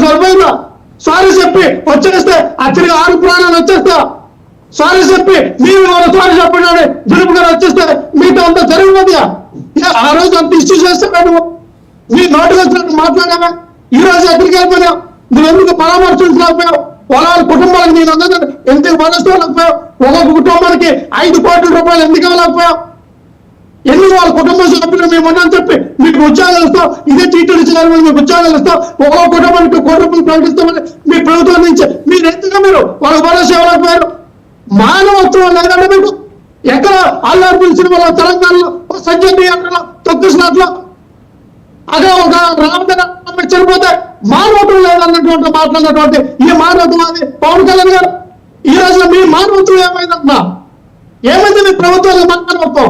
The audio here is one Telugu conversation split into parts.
సరిపోయిందా? సారీ చెప్పి వచ్చేస్తే అచ్చడికి 6 ప్రాణాలు వచ్చేస్తా. సారీ చెప్పి మీరు సారీ చెప్పండి దిలీప్ గారు వచ్చేస్తే మీతో అంతా జరిగిపోతుందా? ఆ రోజు అంత ఇష్యూ చేస్తాను మీ నోటికి వచ్చినట్టు మాట్లాడావా? ఈ రోజు ఎక్కడికి వెళ్ళిపోయావు? నువ్వు ఎందుకు పరామర్శించలేకపోయావు? వాళ్ళ కుటుంబాలకు నేను అందరూ ఎందుకు పరస్పరలేకపోయావు? ఒక్కొక్క కుటుంబానికి 5 కోట్ల రూపాయలు ఎందుకు ఇవ్వలేకపోయావు? ఎందుకు వాళ్ళ కుటుంబ సభ్యులు మేము ఉన్నామని చెప్పి మీకు ఉద్యోగాలు ఇస్తాం, ఇదే టీటీడీ చేయాలని మీకు ఉద్యోగాలు ఇస్తాం, ఒక్కొక్క కుటుంబానికి 1 కోటి రూపాయలు ప్రకటిస్తామని మీ ప్రభుత్వం నుంచి మీరు ఎందుకు మీరు వాళ్ళ భరోసా ఇవ్వలేకపోయారు? మానవత్వం లేదంటే మీకు ఎక్కడ అల్లారు పిలిచిన వాళ్ళ తెలంగాణలో సంజయ్ థియేటర్లో తొక్కిసినట్లు అదే ఒక రామచంద్ర చనిపోతే మానవత్వం లేదన్నటువంటి మాట్లాడినటువంటి ఈ మానవత్వం అది పవన్ కళ్యాణ్ గారు. ఈ రోజున మీ మానవత్వం ఏమైందన్నా? ఏమైంది మీ ప్రభుత్వాల మానవత్వం?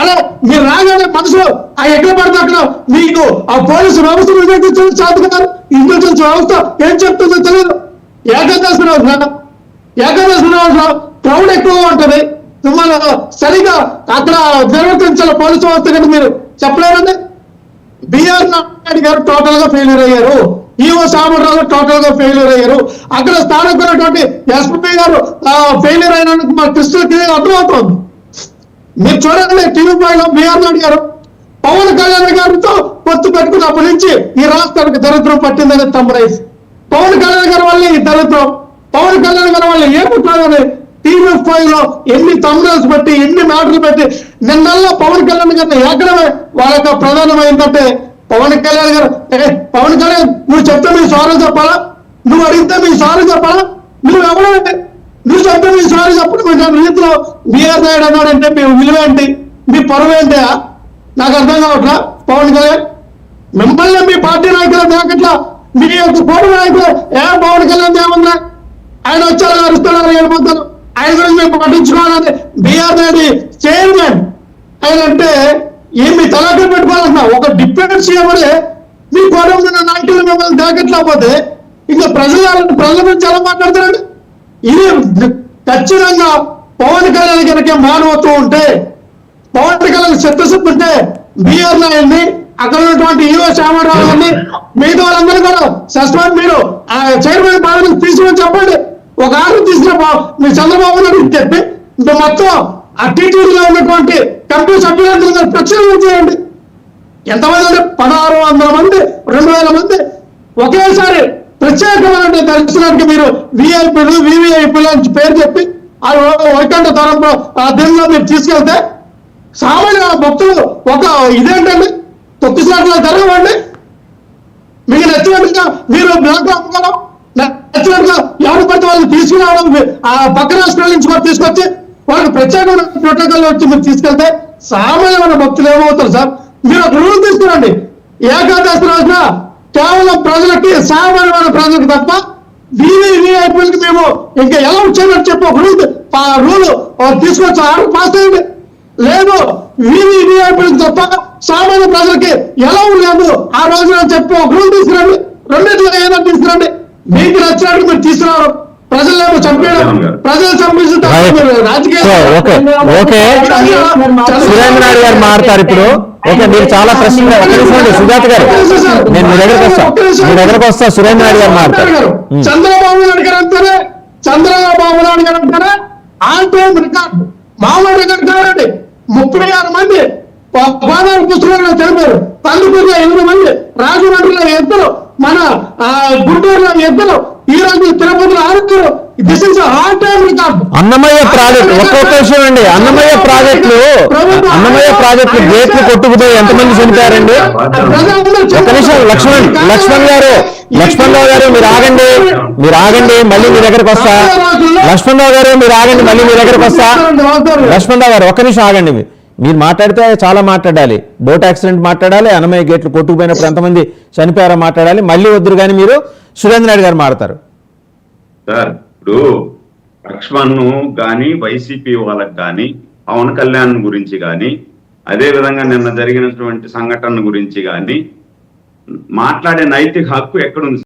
అలా మీరు రాగానే మనసులో ఎక్కడ పడితే అక్కడ మీకు ఆ పోలీసు వ్యవస్థ చాతుకున్నారు. ఇంటెలిజెన్స్ వ్యవస్థ ఏం చెప్తుందో తెలియదు. ఏకాదశి రోజున క్రౌడ్ ఎక్కువగా ఉంటుంది, మిమ్మల్ని సరిగా అక్కడ నిర్వర్తించాలి పోలీసు వ్యవస్థ కానీ మీరు చెప్పలేరండి. బిఆర్ నాయుడు గారు టోటల్ గా ఫెయిల్యూర్ అయ్యారు, ఈఓ సామర్రావు టోటల్ గా ఫెయిల్యూర్ అయ్యారు, అక్కడ స్థానికున్నటువంటి ఎస్పీ గారు ఫెయిల్యూర్ అయినందుకు మా క్రిస్టల్ క్లియర్ అర్థమవుతోంది. మీరు చూడండి టీవీ5లో బిఆర్ నాయుడు గారు పవన్ కళ్యాణ్ గారితో పొత్తు పెట్టుకున్నప్పటి నుంచి ఈ రాష్ట్రానికి దరిద్రం పట్టిందని తమ్ముడేసి పవన్ కళ్యాణ్ గారి వల్ల ఈ దరిద్రం, పవన్ కళ్యాణ్ గారి వల్ల ఏముంటుందని టీవీ5లో ఎన్ని తమ్ముడేసి పెట్టి ఎన్ని మ్యాటర్లు పెట్టి నిన్నల్లా పవన్ కళ్యాణ్ గారిని ఎక్కడమే వాళ్ళకి ప్రధానమైందంటే పవన్ కళ్యాణ్ గారు పవన్ కళ్యాణ్ నువ్వు చెప్తే మీ సారీ చెప్పాలా? నువ్వు అడిగితే మీ సారీ చెప్పాలా? నువ్వు ఎవరంటే నువ్వు చెప్తే మీ సారీ చెప్పడం రీతిలో బిఆర్ నాయుడు అన్నాడంటే మీ విలువ ఏంటి, మీ పరువు ఏంటి? నాకు అర్థం కావట్లా. పవన్ కళ్యాణ్ మిమ్మల్ని మీ పార్టీ నాయకులు నాకట్లా మీ యొక్క కోటి నాయకులు పవన్ కళ్యాణ్ ఏమన్నా ఆయన వచ్చారు అరుస్తున్నారు వెళ్ళిపోతారు, ఆయన గురించి మేము పట్టించుకోవాలని బిఆర్ నాయుడు చైర్మన్ ఆయన అంటే ఏమి తలాఖీ పెట్టుకోవాలన్నా ఒక డిప్యూటీ సీఎం అనే మీ కోటం ఉన్న నాయకులు మిమ్మల్ని దాకట్లేకపోతే ఇంకా ప్రజల గురించి ఎలా మాట్లాడతారండి? ఇది ఖచ్చితంగా పవన్ కళ్యాణ్ కనుక మానవత్వం ఉంటే, పవన్ కళ్యాణ్ చిత్తశుద్ధి ఉంటే బిఆర్ నాయుడిని అక్కడ ఉన్నటువంటి ఈవో శ్యామరావు గారిని మిగతా వాళ్ళందరూ కూడా సస్పెండ్ మీరు ఆ చైర్మన్ పదవి తీసుకుని చెప్పండి. ఒక ఆర్డర్ తీసుకున్న మీ చంద్రబాబు నాయుడు చెప్పి ఇంకా మొత్తం ఆ టీటీడీలో ఉన్నటువంటి కమిటీ సభ్యులందరూ ప్రక్షాళన చేయండి. ఎంతమంది అంటే 1600 మంది 2000 మంది ఒకేసారి ప్రత్యేకమైన దర్శనానికి మీరు విఐపీలు వివిఐపీలు అని పేరు చెప్పి ఆ వైకుంఠ తరంలో ఆ దీనిలో మీరు తీసుకెళ్తే సామాన్య భక్తులు ఒక ఇదేంటండి తొక్కిసాట్లో జరగవండి. మీకు నచ్చినట్టుగా మీరు బ్లాక్ లో అమ్ముకోవడం, నచ్చినట్టుగా ఎవరు పడితే వాళ్ళు తీసుకురావడం, ఆ పక్క రాష్ట్రాల నుంచి కూడా తీసుకొచ్చి వాళ్ళకి ప్రత్యేకమైన ప్రోటోకాల్ వచ్చి మీరు తీసుకెళ్తే సామాన్యమైన భక్తులు ఏమవుతారు సార్? మీరు ఒక రూల్ తీసుకురండి. ఏకాదశి రోజున కేవలం ప్రజలకి సామాన్యమైన ప్రజలకు తప్ప విఐపీలకి మేము ఇంకా ఎలా వచ్చామని చెప్పి ఒక రూల్ తీసుకొచ్చి ఆర్డర్ పాస్ అయ్యండి. లేదు విఐపీలకి తప్ప సామాన్య ప్రజలకి ఎలా ఉండదు ఆ రోజున చెప్పి ఒక రూల్ తీసుకురండి. రెండింటిలో ఏదో తీసుకురండి. మీకు నచ్చినట్టు మీరు తీసుకురావడం, ప్రజలేమో చంపేయడం, ప్రజలు చంపించారు రాజకీయ సురేంద్ర నాయుడు గారు మాట్లాడతారు ఇప్పుడు. ఓకే, మీరు చాలా ప్రశ్నలు సుజాత గారు నేను మీ దగ్గరకు వస్తా సురేంద్ర నాయుడు గారు మాట్లాడతారు. చంద్రబాబు నాయుడు గారు అంటారే, చంద్రబాబు నాయుడు గారు అంటారే ఆల్ టైమ్ రికార్డు మామూలు రికార్డు కాదండి. 36 మంది గోదావరి పుస్తకంలో తెలిపారు, కందుకూరులో 8 మంది, రాజమండ్రిలో 2, మన గుంటూరులో 2, ఈ రోజు తిరుపతిలో 6. This is all time record. Annamayya project ఒక్కొక్క విషయం అండి. అన్నమయ్య ప్రాజెక్టులు గేట్లు కొట్టుకుపోయి ఎంతమంది చనిపోయారండి? ఒక నిమిషం లక్ష్మణ్ గారు మీరు ఆగండి మళ్ళీ మీ దగ్గరకు వస్తా. లక్ష్మణరావు గారు మీరు ఆగండి, మళ్ళీ మీ దగ్గరకు వస్తా. లక్ష్మణరావు గారు ఒక్క నిమిషం ఆగండి. మీరు మాట్లాడితే చాలా మాట్లాడాలి. బోట్ యాక్సిడెంట్ మాట్లాడాలి, అన్నమయ్య గేట్లు కొట్టుకుపోయినప్పుడు ఎంతమంది చనిపోయారో మాట్లాడాలి. మళ్ళీ వద్దురు కానీ మీరు సురేంద్ర నాయుడు గారు మాట్లాడతారు. సార్ ఇప్పుడు లక్ష్మణ్ కానీ వైసీపీ వాళ్ళకి కానీ పవన్ కళ్యాణ్ గురించి కానీ అదే విధంగా నిన్న జరిగినటువంటి సంఘటన గురించి కానీ మాట్లాడే నైతిక హక్కు ఎక్కడుంది?